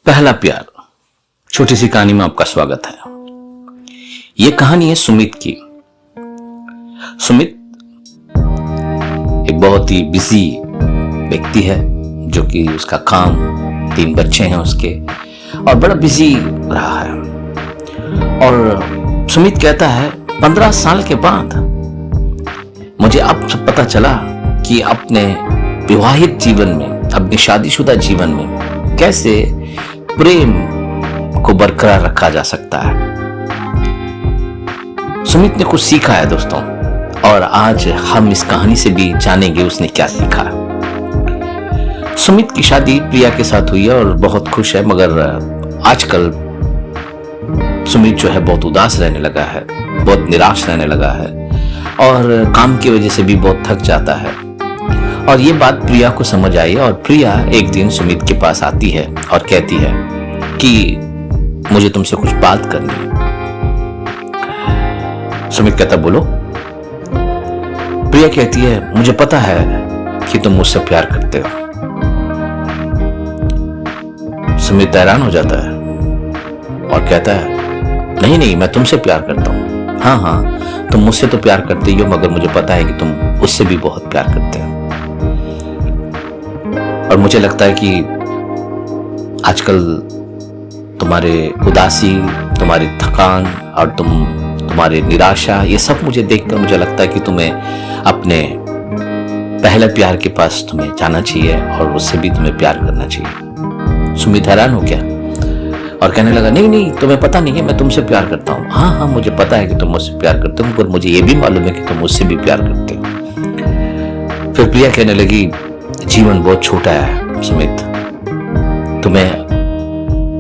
पहला प्यार, छोटी सी कहानी में आपका स्वागत है। यह कहानी है सुमित की। सुमित एक बहुत ही बिजी व्यक्ति है, जो कि उसका काम, 3 बच्चे हैं उसके, और बड़ा बिजी रहा है। और सुमित कहता है 15 साल के बाद मुझे अब पता चला कि अपने विवाहित जीवन में, अपने शादीशुदा जीवन में कैसे प्रेम को बरकरार रखा जा सकता है। सुमित ने कुछ सीखा है दोस्तों, और आज हम इस कहानी से भी जानेंगे उसने क्या सीखा है। सुमित की शादी प्रिया के साथ हुई है और बहुत खुश है, मगर आजकल सुमित जो है बहुत उदास रहने लगा है, बहुत निराश रहने लगा है, और काम की वजह से भी बहुत थक जाता है। और ये बात प्रिया को समझ आई, और प्रिया एक दिन सुमित के पास आती है और कहती है कि मुझे तुमसे कुछ बात करनी है। सुमित कहता बोलो। प्रिया कहती है मुझे पता है कि तुम मुझसे प्यार करते हो। सुमित हैरान हो जाता है और कहता है नहीं नहीं, मैं तुमसे प्यार करता हूं। हाँ हाँ, तुम मुझसे तो प्यार करते ही हो, मगर मुझे पता है कि तुम उससे भी बहुत प्यार करते हो। और मुझे लगता है कि आजकल तुम्हारे उदासी, तुम्हारी थकान और तुम्हारी निराशा, ये सब मुझे देखकर मुझे लगता है कि तुम्हें अपने पहले प्यार के पास तुम्हें जाना चाहिए और उससे भी तुम्हें प्यार करना चाहिए। सुमित हैरान हो गया और कहने लगा नहीं नहीं, तुम्हें पता नहीं है मैं तुमसे प्यार करता हूँ। हाँ हाँ, मुझे पता है कि तुम मुझसे प्यार करते हो, पर मुझे ये भी मालूम है कि तुम मुझसे भी प्यार करते हो। फिर प्रिया कहने लगी जीवन बहुत छोटा है सुमित,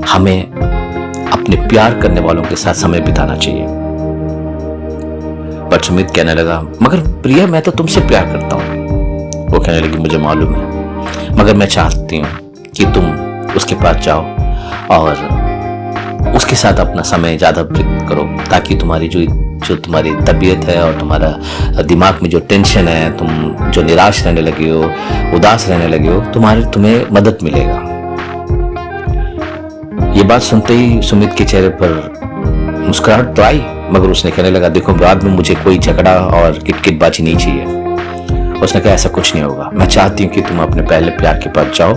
हमें अपने प्यार करने वालों के साथ समय बिताना चाहिए। पर सुमित कहने लगा मगर प्रिया, मैं तो तुमसे प्यार करता हूं। वो कहने लगी मुझे मालूम है, मगर मैं चाहती हूं कि तुम उसके पास जाओ और उसके साथ अपना समय ज्यादा व्यतीत करो, ताकि तुम्हारी जो तुम्हारी तबीयत है और तुम्हारा दिमाग में जो टेंशन है, तुम जो निराश रहने लगे हो, उदास रहने लगे हो, तुम्हें मदद मिलेगा। ये बात सुनते ही सुमित के चेहरे पर मुस्कुराहट तो आई, मगर उसने कहने लगा देखो, बाद में मुझे कोई झगड़ा और किटकिटबाजी नहीं चाहिए। उसने कहा ऐसा कुछ नहीं होगा, मैं चाहती हूँ कि तुम अपने पहले प्यार के पास जाओ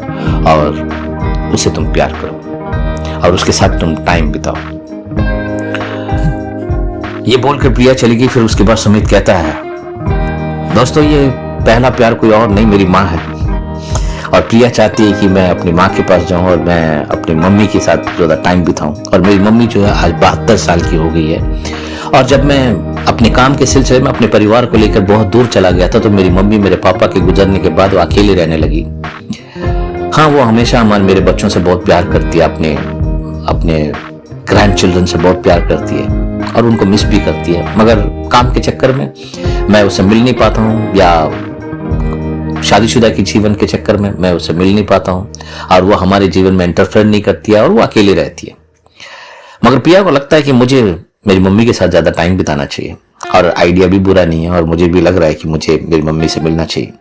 और उससे तुम प्यार करो और उसके साथ तुम टाइम बिताओ। ये बोलकर प्रिया चली गई। फिर उसके बाद सुमित कहता है दोस्तों, ये पहला प्यार कोई और नहीं, मेरी माँ है। और प्रिया चाहती है कि मैं अपनी माँ के पास जाऊं और मैं अपनी मम्मी के साथ ज़्यादा टाइम बिताऊं। और मेरी मम्मी जो है आज 72 साल की हो गई है, और जब मैं अपने काम के सिलसिले में अपने परिवार को लेकर बहुत दूर चला गया था, तो मेरी मम्मी मेरे पापा के गुजरने के बाद वो अकेली रहने लगी। हाँ, वो हमेशा मेरे बच्चों से बहुत प्यार करती है, अपने ग्रैंड चिल्ड्रन से बहुत प्यार करती है और उनको मिस भी करती है, मगर काम के चक्कर में मैं उससे मिल नहीं पाता हूँ, या शादीशुदा के जीवन के चक्कर में मैं उससे मिल नहीं पाता हूँ, और वो हमारे जीवन में इंटरफेयर नहीं करती है और वो अकेली रहती है। मगर प्रिया को लगता है कि मुझे मेरी मम्मी के साथ ज्यादा टाइम बिताना चाहिए, और आइडिया भी बुरा नहीं है, और मुझे भी लग रहा है कि मुझे मेरी मम्मी से मिलना चाहिए।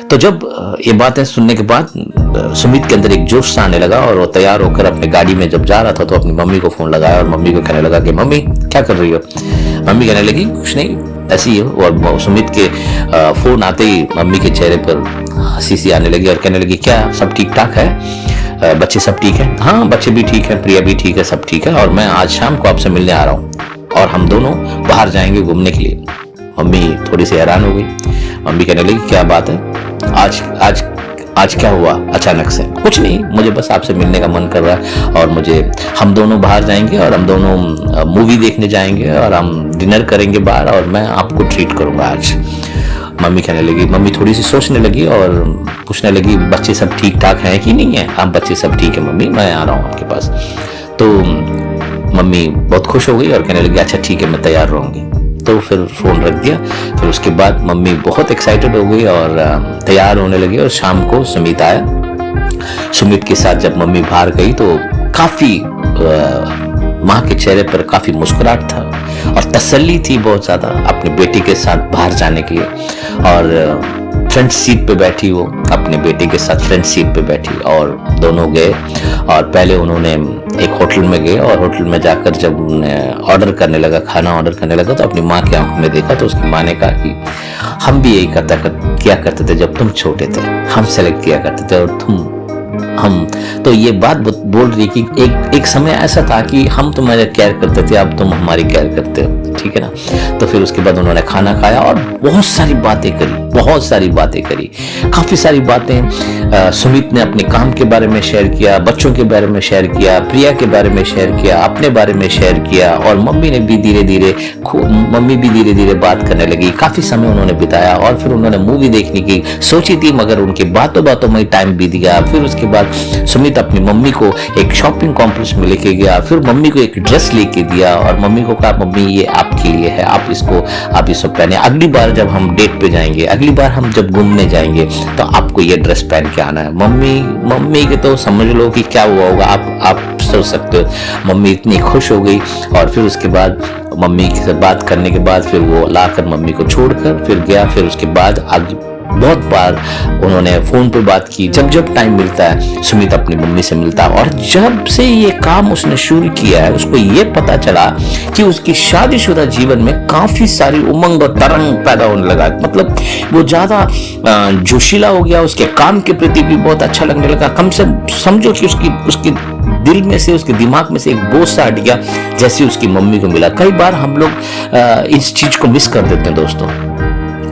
तो जब ये बातें सुनने के बाद सुमित के अंदर एक जोश सा आने लगा, और वो तैयार होकर अपने गाड़ी में जब जा रहा था तो अपनी मम्मी को फोन लगाया और मम्मी को कहने लगा कि मम्मी क्या कर रही हो। मम्मी कहने लगी कुछ नहीं, ऐसी ही हो। और सुमित के फोन आते ही मम्मी के चेहरे पर हंसी सी आने लगी और कहने लगी क्या सब ठीक ठाक है, बच्चे सब ठीक है? हाँ, बच्चे भी ठीक है, प्रिया भी ठीक है, सब ठीक है, और मैं आज शाम को आपसे मिलने आ रहा हूँ और हम दोनों बाहर जाएंगे घूमने के लिए। मम्मी थोड़ी सी हैरान हो गई। मम्मी कहने लगी क्या बात है, आज क्या हुआ अचानक से? कुछ नहीं, मुझे बस आपसे मिलने का मन कर रहा है, और हम दोनों बाहर जाएंगे और हम दोनों मूवी देखने जाएंगे और हम डिनर करेंगे बाहर, और मैं आपको ट्रीट करूंगा आज। मम्मी कहने लगी, मम्मी थोड़ी सी सोचने लगी और पूछने लगी बच्चे सब ठीक ठाक हैं कि नहीं है? हाँ, बच्चे सब ठीक है मम्मी, मैं आ रहा हूँ आपके पास। तो मम्मी बहुत खुश हो गई और कहने लगी अच्छा ठीक है, मैं तैयार रहूंगी। तो फिर फोन रख दिया। फिर उसके बाद मम्मी बहुत एक्साइटेड हो गई और तैयार होने लगी, और शाम को सुमित आया। सुमित के साथ जब मम्मी बाहर गई तो काफी माँ के चेहरे पर काफी मुस्कुराहट था और तसल्ली थी बहुत ज्यादा अपने बेटी के साथ बाहर जाने के लिए। और फ्रंट सीट पे बैठी, वो अपने बेटे के साथ फ्रंट सीट पे बैठी और दोनों गए। और पहले उन्होंने एक होटल में गए और होटल में जाकर जब ऑर्डर करने लगा, खाना ऑर्डर करने लगा, तो अपनी माँ की आंखों में देखा तो उसकी माँ ने कहा कि हम भी यही किया करते थे जब तुम छोटे थे, हम सेलेक्ट किया करते थे और हम तो ये बात बोल रही कि एक समय ऐसा था कि हम तुम्हारे केयर करते थे, अब तुम हमारी केयर करते हो, ठीक है ना। तो फिर उसके बाद उन्होंने खाना खाया और बहुत सारी बातें करी, काफी सारी बातें। सुमित ने अपने काम के बारे में शेयर किया, बच्चों के बारे में शेयर किया, प्रिया के बारे में शेयर किया, अपने बारे में शेयर किया और मम्मी भी धीरे धीरे बात करने लगी। काफी समय उन्होंने बिताया और फिर उन्होंने मूवी देखने की सोची थी, मगर उनकी बातों में टाइम बीत गया। फिर उसके बाद सुमित अपनी मम्मी को एक शॉपिंग कॉम्प्लेक्स में लेके गया, फिर मम्मी को एक ड्रेस लेके दिया और मम्मी को कहा मम्मी ये आपके लिए है, आप इसको पहने, अगली बार जब हम डेट पे जाएंगे, अगली बार हम जब घूमने जाएंगे तो आपको ये ड्रेस पहन के आना है। मम्मी के तो समझ लो कि क्या हुआ होगा, आप सोच सकते हो। मम्मी इतनी खुश हो गई और फिर उसके बाद मम्मी से बात करने के बाद फिर वो लाकर मम्मी को छोड़कर फिर गया। फिर उसके बाद आगे बहुत बार उन्होंने फोन पे बात की, जब टाइम मिलता है सुमित अपनी मम्मी से मिलता है। और जब से ये काम उसने शुरू किया है, उसको ये पता चला कि उसकी शादीशुदा जीवन में काफी सारी उमंग और तरंग पैदा होने लगा। मतलब वो ज्यादा जोशीला हो गया, उसके काम के प्रति भी बहुत अच्छा लगने लगा। कम से समझो कि उसकी दिल में से, उसके दिमाग में से एक बोझ सा हट गया जैसे उसकी मम्मी को मिला। कई बार हम लोग इस चीज को मिस कर देते हैं दोस्तों,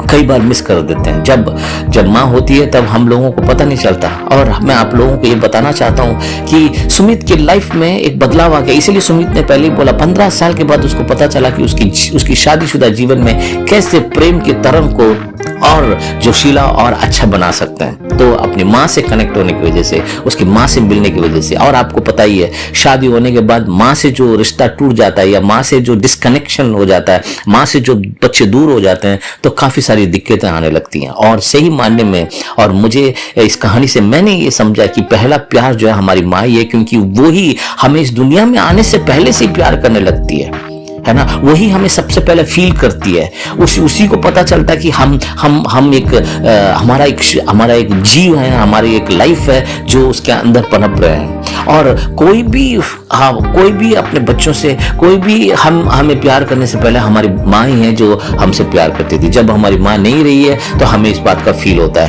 कई बार मिस कर देते हैं। जब माँ होती है तब हम लोगों को पता नहीं चलता। और मैं आप लोगों को ये बताना चाहता हूँ कि सुमित की लाइफ में एक बदलाव आ गया। इसीलिए सुमित ने पहले ही बोला 15 साल के बाद उसको पता चला कि उसकी शादीशुदा जीवन में कैसे प्रेम के तरंग को और जोशीला और अच्छा बना सकते हैं। तो अपनी माँ से कनेक्ट होने की वजह से, उसकी माँ से मिलने की वजह से। और आपको पता ही है शादी होने के बाद माँ से जो रिश्ता टूट जाता है या माँ से जो डिस्कनेक्शन हो जाता है, माँ से जो बच्चे दूर हो जाते हैं, तो काफी सारी दिक्कतें आने लगती हैं। और सही मानने में, और मुझे इस कहानी से मैंने ये समझा कि पहला प्यार जो है हमारी माँ ही है, क्योंकि वो ही हमें इस दुनिया में आने से पहले से प्यार करने लगती है ना। वही हमें सबसे पहले फील करती है। उसी को पता चलता है कि हम एक हमारा एक जीव है, हमारी एक लाइफ है जो उसके अंदर पनप रहे हैं। और कोई भी अपने बच्चों से, कोई भी हमें प्यार करने से पहले हमारी माँ ही है जो हमसे प्यार करती थी। जब हमारी माँ नहीं रही है तो हमें इस बात का फील होता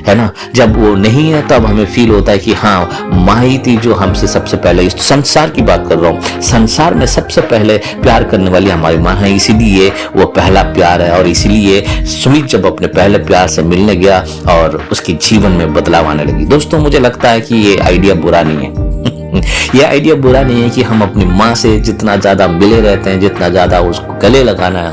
है ना। जब वो नहीं है तब हमें फील होता है कि हाँ, माँ ही थी जो हमसे सबसे पहले, इस संसार की बात कर रहा हूँ, संसार में सबसे पहले प्यार करने वाली हमारी माँ है। इसीलिए वो पहला प्यार है। और इसीलिए सुमित जब अपने पहले प्यार से मिलने गया और उसके जीवन में बदलाव आने लगी। दोस्तों मुझे लगता है कि ये आइडिया बुरा नहीं है। यह आइडिया बुरा नहीं है कि हम अपनी माँ से जितना ज्यादा मिले रहते हैं, जितना ज्यादा उसको गले लगाना है,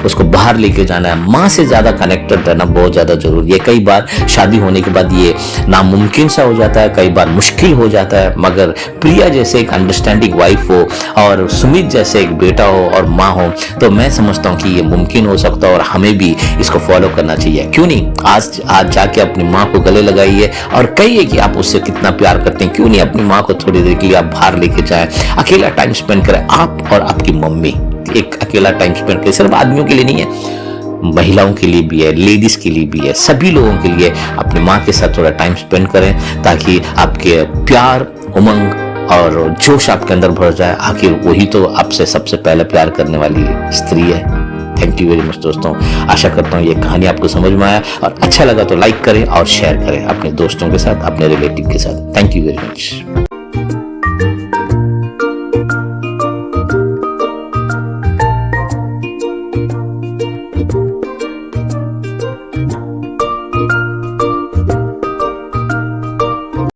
उसको बाहर लेके जाना है, माँ से ज्यादा कनेक्टेड रहना बहुत ज्यादा जरूरी है। कई बार शादी होने के बाद ये नामुमकिन सा हो जाता है, कई बार मुश्किल हो जाता है, मगर प्रिया जैसे एक अंडरस्टैंडिंग वाइफ हो और सुमित जैसे एक बेटा हो और माँ हो, तो मैं समझता हूँ कि ये मुमकिन हो सकता है और हमें भी इसको फॉलो करना चाहिए। क्यों नहीं, आज जाके अपनी माँ को गले लगाइए और कहिए कि आप उससे कितना प्यार करते हैं। क्यों नहीं अपनी माँ को थोड़ी देर के लिए आप बाहर लेके जाएं, अकेला टाइम स्पेंड करें, आप और आपकी मम्मी एक अकेला टाइम स्पेंड करें। सिर्फ आदमियों के लिए नहीं है, महिलाओं के लिए भी है, लेडीज के लिए भी है, सभी लोगों के लिए अपनी माँ के साथ थोड़ा टाइम स्पेंड करें ताकि आपके प्यार, उमंग और जोश आपके अंदर भर जाए। आखिर वही तो आपसे सबसे पहले प्यार करने वाली स्त्री है। थैंक यू वेरी मच दोस्तों, आशा करता हूँ ये कहानी आपको समझ में आया और अच्छा लगा तो लाइक करें और शेयर करें अपने दोस्तों के साथ, अपने रिलेटिव के साथ। Thank you very much.